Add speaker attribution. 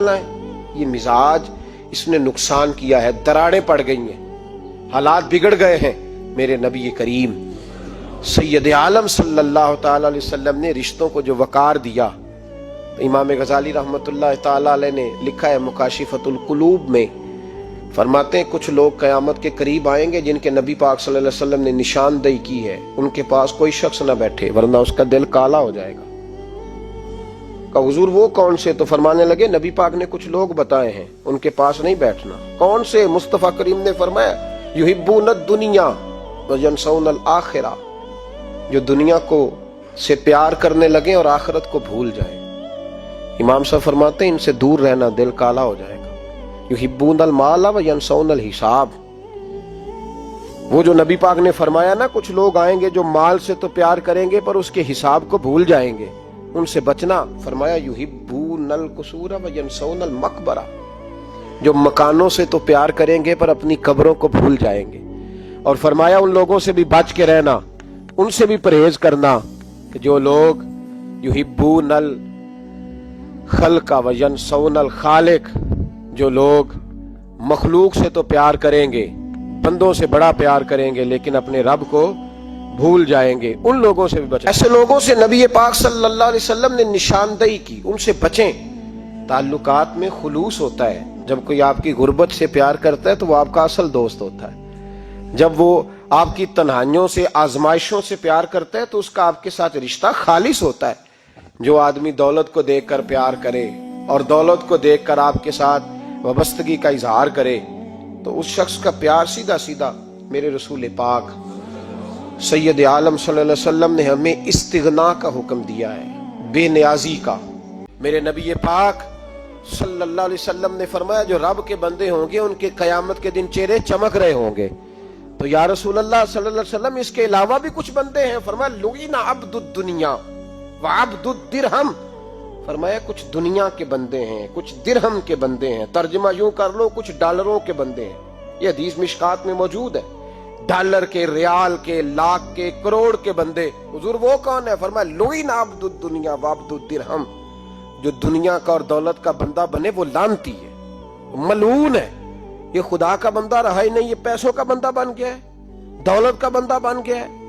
Speaker 1: یہ مزاج اس نے نقصان کیا ہے، دراڑیں پڑ گئی ہیں، حالات بگڑ گئے ہیں۔ میرے نبی کریم سید عالم صلی اللہ تعالی علیہ وسلم نے رشتوں کو جو وقار دیا، امام غزالی رحمت اللہ تعالی علیہ نے لکھا ہے مکاشفۃ القلوب میں، فرماتے ہیں کچھ لوگ قیامت کے قریب آئیں گے جن کے نبی پاک صلی اللہ علیہ وسلم نے نشاندہی کی ہے، ان کے پاس کوئی شخص نہ بیٹھے ورنہ اس کا دل کالا ہو جائے گا۔ کہ حضور وہ کون سے؟ تو فرمانے لگے نبی پاک نے کچھ لوگ بتائے ہیں، ان کے پاس نہیں بیٹھنا۔ کون سے؟ مصطفیٰ کریم نے فرمایا یحبون الدنیا وینسون الآخرہ، جو دنیا کو سے پیار کرنے لگے اور آخرت کو بھول جائیں۔ امام صاحب فرماتے ہیں ان سے دور رہنا، دل کالا ہو جائے گا۔ یحبون المال وینسون الحساب، وہ جو نبی پاک نے فرمایا نا کچھ لوگ آئیں گے جو مال سے تو پیار کریں گے پر اس کے حساب کو بھول جائیں گے، ان سے بچنا۔ فرمایا یحبون القصور وینسون المقبرہ، جو مکانوں سے تو پیار کریں گے پر اپنی قبروں کو بھول جائیں گے۔ اور فرمایا ان لوگوں سے بھی بچ کے رہنا، ان سے بھی پرہیز کرنا کہ جو لوگ یحبون الخلق وینسون الخالق، جو لوگ مخلوق سے تو پیار کریں گے، بندوں سے بڑا پیار کریں گے لیکن اپنے رب کو بھول جائیں گے، ان لوگوں سے بھی بچیں۔ ایسے لوگوں سے نبی پاک صلی اللہ علیہ وسلم نے نشاندہی کی، ان سے بچیں۔ تعلقات میں خلوص ہوتا ہے، جب کوئی آپ کی غربت سے پیار کرتا ہے تو وہ آپ کا اصل دوست ہوتا ہے، جب وہ آپ کی تنہائیوں سے آزمائشوں سے پیار کرتا ہے تو اس کا آپ کے ساتھ رشتہ خالص ہوتا ہے۔ جو آدمی دولت کو دیکھ کر پیار کرے اور دولت کو دیکھ کر آپ کے ساتھ وابستگی کا اظہار کرے تو اس شخص کا پیار سیدھا سیدھا میرے رسول پاک سید عالم صلی اللہ علیہ وسلم نے ہمیں استغنا کا حکم دیا ہے، بے نیازی کا۔ میرے نبی پاک صلی اللہ علیہ وسلم نے فرمایا جو رب کے بندے ہوں گے ان کے قیامت کے دن چہرے چمک رہے ہوں گے۔ تو یا رسول اللہ صلی اللہ علیہ وسلم اس کے علاوہ بھی کچھ بندے ہیں؟ فرمایا لعن عبد الدنیا وعبد الدرہم، فرمایا کچھ دنیا کے بندے ہیں، کچھ درہم کے بندے ہیں، ترجمہ یوں کر لو کچھ ڈالروں کے بندے ہیں۔ یہ حدیث مشکات میں موجود ہے، ڈالر کے، ریال کے، لاکھ کے، کروڑ کے بندے۔ حضور وہ کون ہے؟ فرمایا لعن عبد الدنیا وعبد الدرہم، جو دنیا کا اور دولت کا بندہ بنے وہ لعنتی ہے، ملعون ہے۔ یہ خدا کا بندہ رہا ہی نہیں، یہ پیسوں کا بندہ بن گیا ہے، دولت کا بندہ بن گیا ہے۔